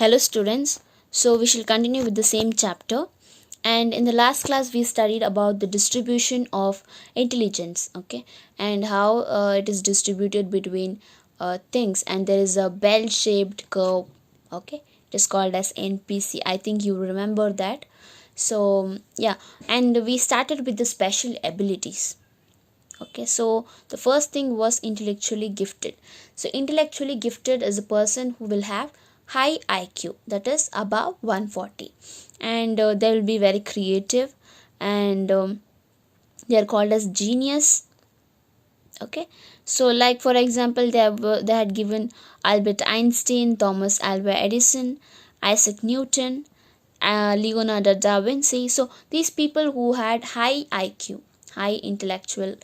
Hello students, so we shall continue with the same chapter, and in the last class we studied about the distribution of intelligence, okay, and how it is distributed between things, and there is a bell-shaped curve, okay, it is called as NPC. I think you remember that. So yeah, and we started with the special abilities. Okay, so the first thing was intellectually gifted. So intellectually gifted is a person who will have high IQ, that is above 140, and they will be very creative, and they are called as genius. Okay, so like for example, they had given Albert Einstein, Thomas Alva Edison, Isaac Newton, Leonardo da Vinci. So these people who had high IQ, high intellectual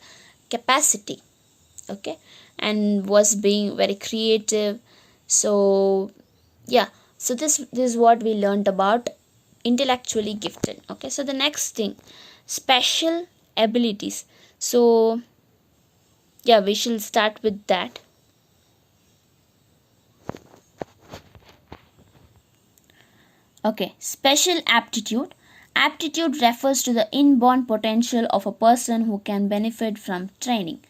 capacity, okay, and was being very creative. So yeah, so this is what we learned about intellectually gifted. Okay, so the next thing, special abilities. So yeah, we shall start with that. Okay, special aptitude. Aptitude refers to the inborn potential of a person who can benefit from training.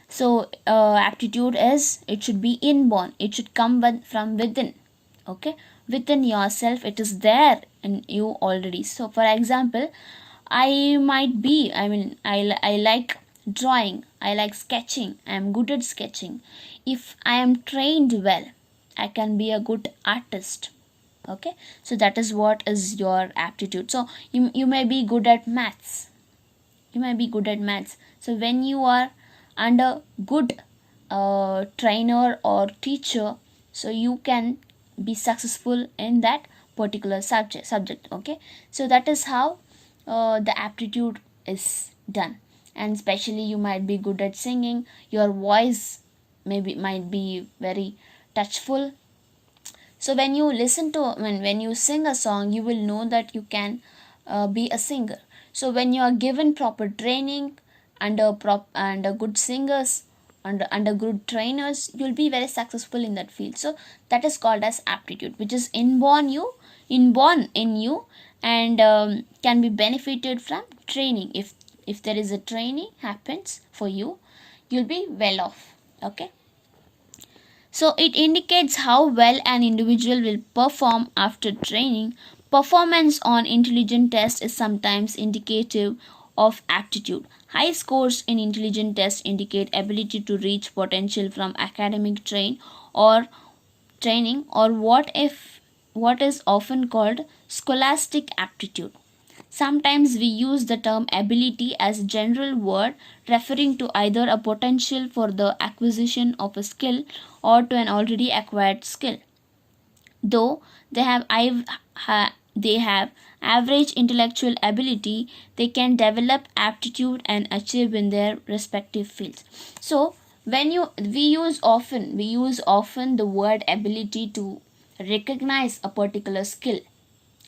So aptitude is, it should be inborn, it should come from within. Okay, within yourself, it is there in you already. So for example, I like drawing, I like sketching, I am good at sketching. If I am trained well, I can be a good artist. Okay, so that is what is your aptitude. So you may be good at maths, so when you are under good trainer or teacher, so you can be successful in that particular subject. Okay, so that is how the aptitude is done. And especially you might be good at singing, your voice might be very touchful. So when you listen to when you sing a song, you will know that you can be a singer. So when you are given proper training under good singers, under good trainers, you'll be very successful in that field. So that is called as aptitude, which is inborn in you, and can be benefited from training. If there is a training happens for you, you'll be well off. Okay, so it indicates how well an individual will perform after training. Performance on intelligent tests is sometimes indicative of aptitude. High scores in intelligent tests indicate ability to reach potential from academic training, or what is often called scholastic aptitude. Sometimes we use the term ability as a general word referring to either a potential for the acquisition of a skill or to an already acquired skill. Though they have average intellectual ability, they can develop aptitude and achieve in their respective fields. So when we use often the word ability to recognize a particular skill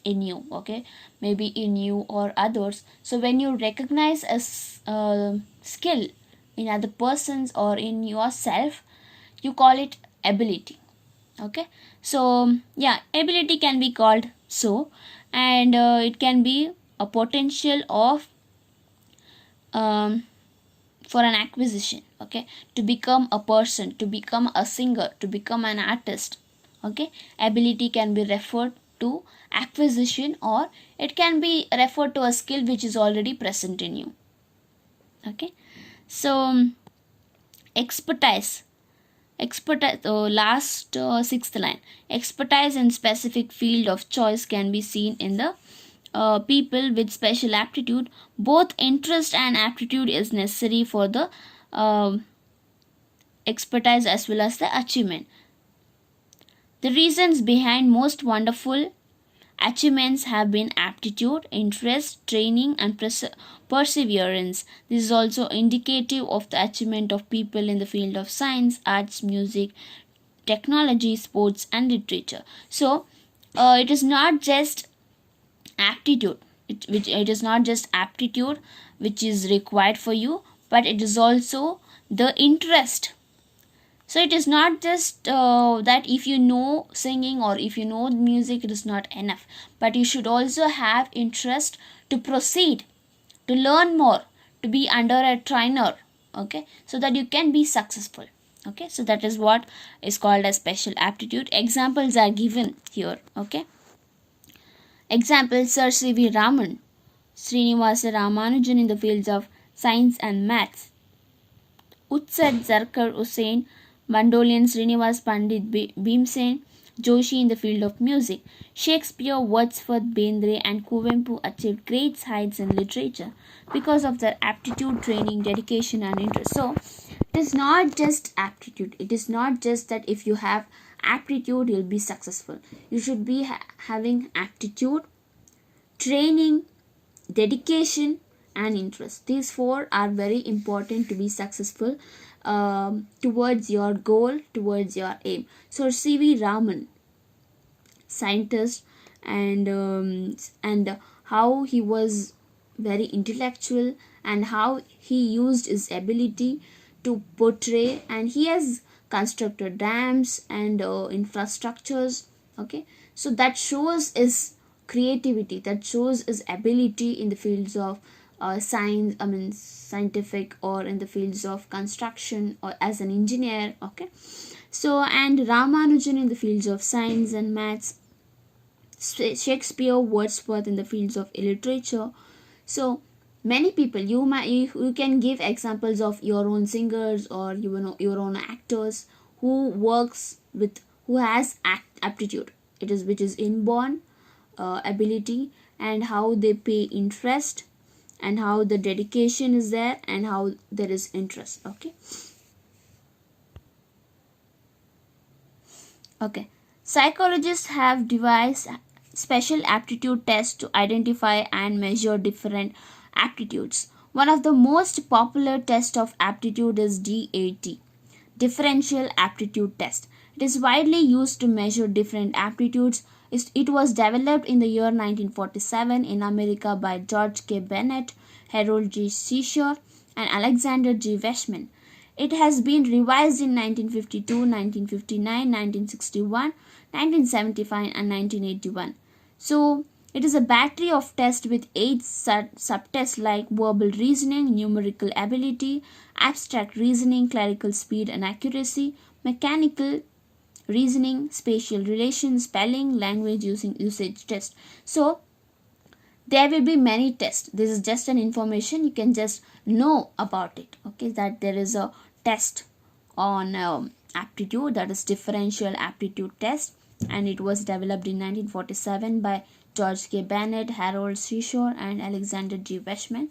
in you. Okay, maybe in you or others. So when you recognize a skill in other persons or in yourself, you call it ability. Okay, so yeah, ability can be called so, and it can be a potential of for an acquisition. Okay, to become a person, to become a singer, to become an artist. Okay, ability can be referred to acquisition, or it can be referred to a skill which is already present in you. Okay, so expertise, last sixth line, expertise in specific field of choice can be seen in the people with special aptitude. Both interest and aptitude is necessary for the expertise as well as the achievement. The reasons behind most wonderful achievements have been aptitude, interest, training, and perseverance. This is also indicative of the achievement of people in the field of science, arts, music, technology, sports, and literature. So it is not just aptitude. It is not just aptitude which is required for you, but it is also the interest. So it is not just that if you know singing or if you know music, it is not enough, but you should also have interest to proceed, to learn more, to be under a trainer, okay, so that you can be successful. Okay, so that is what is called as special aptitude. Examples are given here. Okay, example: Sir C.V. Raman, Srinivasa Ramanujan in the fields of science and maths, Utsad Zarkar Hussain, Bandolian Srinivas Pandit Bhimsen Joshi in the field of music. Shakespeare, Wordsworth, Bendre, and Kuvempu achieved great heights in literature because of their aptitude, training, dedication, and interest. So, it is not just aptitude. It is not just that if you have aptitude, you'll be successful. You should be having aptitude, training, dedication, and interest. These four are very important to be successful towards your goal, towards your aim. So C.V. Raman, scientist, and how he was very intellectual, and how he used his ability to portray, and he has constructed dams and infrastructures. Okay, so that shows his creativity, that shows his ability in the fields of science, I mean scientific, or in the fields of construction, or as an engineer. Okay, so and Ramanujan in the fields of science and maths, Shakespeare, Wordsworth in the fields of literature. So many people, you can give examples of your own singers, or you know your own actors who works with, who has aptitude, it is which is inborn ability, and how they pay interest, and how the dedication is there, and how there is interest. Okay, psychologists have devised special aptitude tests to identify and measure different aptitudes. One of the most popular tests of aptitude is DAT, Differential Aptitude Test. It is widely used to measure different aptitudes. It was developed in the year 1947 in America by George K. Bennett, Harold G. Seashore, and Alexander G. Weishman. It has been revised in 1952, 1959, 1961, 1975, and 1981. So, it is a battery of tests with 8 subtests like verbal reasoning, numerical ability, abstract reasoning, clerical speed and accuracy, mechanical reasoning, spatial relations, spelling, language usage test. So, there will be many tests. This is just an information, you can just know about it. Okay, that there is a test on aptitude, that is differential aptitude test, and it was developed in 1947 by George K. Bennett, Harold Seashore, and Alexander G. Weishman.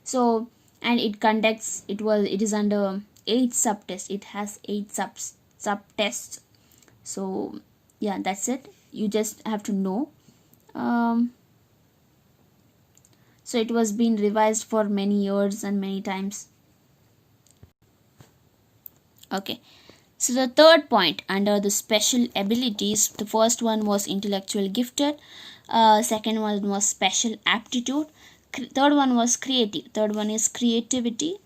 So, and it is under 8 subtests. It has 8 subtests. So yeah, that's it, you just have to know. So it was being revised for many years and many times. Okay, so the third point under the special abilities, the first one was intellectual gifted, second one was special aptitude, third one was creative, third one is creativity.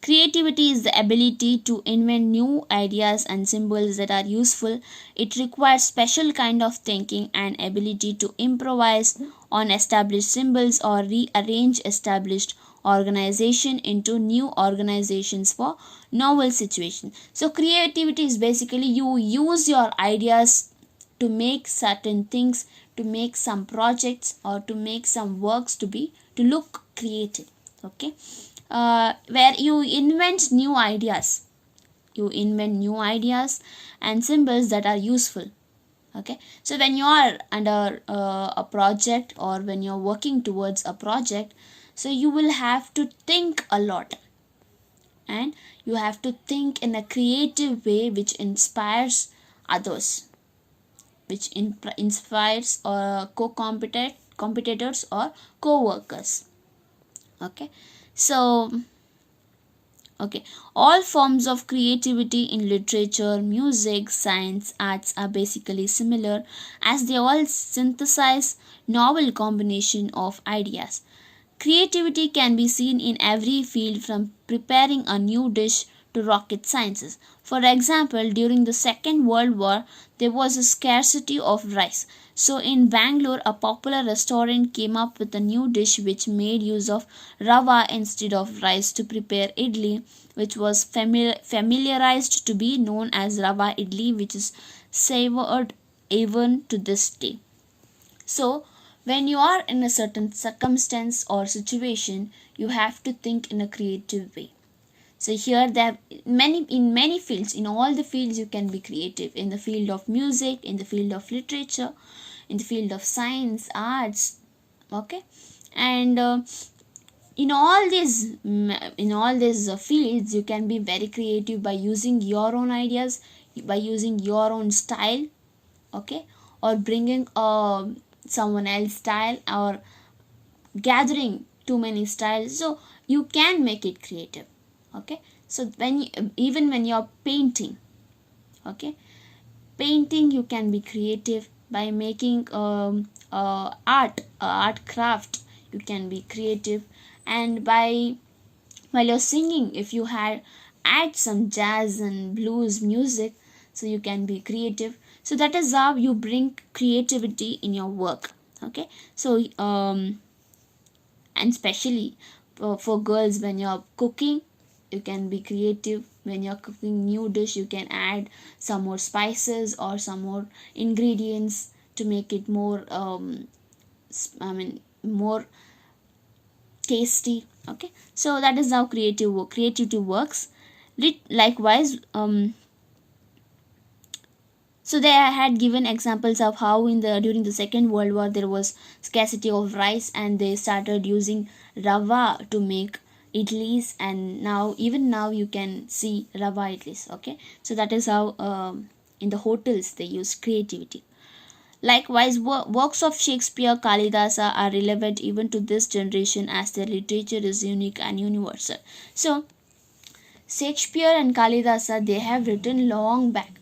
Creativity is the ability to invent new ideas and symbols that are useful. It requires special kind of thinking and ability to improvise on established symbols or rearrange established organization into new organizations for novel situations. So creativity is basically you use your ideas to make certain things, to make some projects, or to make some works to look creative. Okay, where you invent new ideas, and symbols that are useful. Okay, so when you are under a project, or when you're working towards a project, so you will have to think a lot, and you have to think in a creative way which inspires others, which inspires competitors or co-workers. Okay, so okay, all forms of creativity in literature, music, science, arts are basically similar, as they all synthesize novel combination of ideas. Creativity can be seen in every field, from preparing a new dish to rocket sciences. For example, during the Second World War, there was a scarcity of rice. So, in Bangalore, a popular restaurant came up with a new dish which made use of rava instead of rice to prepare idli, which was familiarized to be known as rava idli, which is savored even to this day. So, when you are in a certain circumstance or situation, you have to think in a creative way. So here there many fields, in all the fields you can be creative, in the field of music, in the field of literature, in the field of science, arts, okay, and in all these fields you can be very creative by using your own ideas, by using your own style, okay, or bringing someone else style, or gathering too many styles, so you can make it creative, okay. So even when you're painting, okay, painting you can be creative by making art craft, you can be creative. And by while you're singing, if you had add some jazz and blues music, so you can be creative. So that is how you bring creativity in your work, okay. So and especially for girls, when you're cooking, you can be creative. When you're cooking new dish, you can add some more spices or some more ingredients to make it more more tasty, okay. So that is how creativity works. Likewise, so they had given examples of how in the during the Second World War there was scarcity of rice, and they started using rava to make idlis, and now you can see rava idlis, okay. So that is how in the hotels they use creativity. Likewise, works of Shakespeare, Kalidasa are relevant even to this generation, as their literature is unique and universal. So Shakespeare and Kalidasa, they have written long back,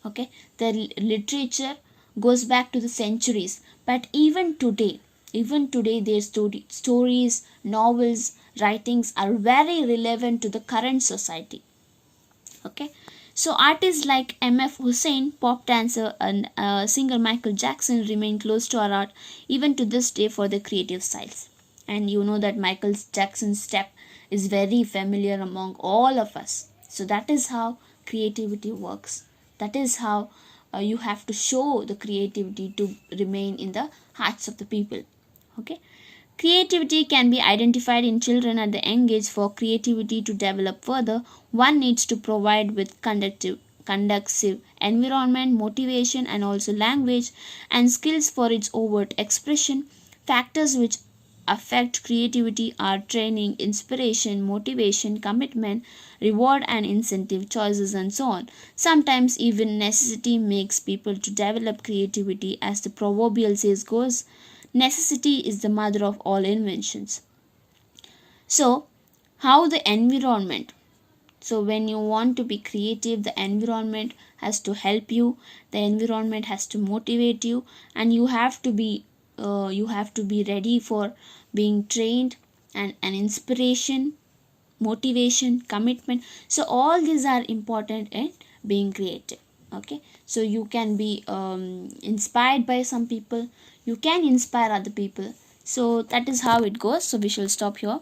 okay. Their literature goes back to the centuries, but even today their stories, novels, writings are very relevant to the current society, okay. So artists like MF Hussein, pop dancer, and singer Michael Jackson remain close to our art even to this day for their creative styles. And you know that Michael Jackson's step is very familiar among all of us. So that is how creativity works. That is how you have to show the creativity to remain in the hearts of the people, okay. Creativity can be identified in children at the young age. For creativity to develop further, one needs to provide with conducive environment, motivation, and also language and skills for its overt expression. Factors which affect creativity are training, inspiration, motivation, commitment, reward and incentive, choices, and so on. Sometimes even necessity makes people to develop creativity, as the proverbial says goes, necessity is the mother of all inventions. So, how the environment? So, when you want to be creative, the environment has to help you. The environment has to motivate you, and you have to be ready for being trained, and an inspiration, motivation, commitment. So, all these are important in being creative. Okay, so you can be inspired by some people, you can inspire other people. So that is how it goes. So we shall stop here.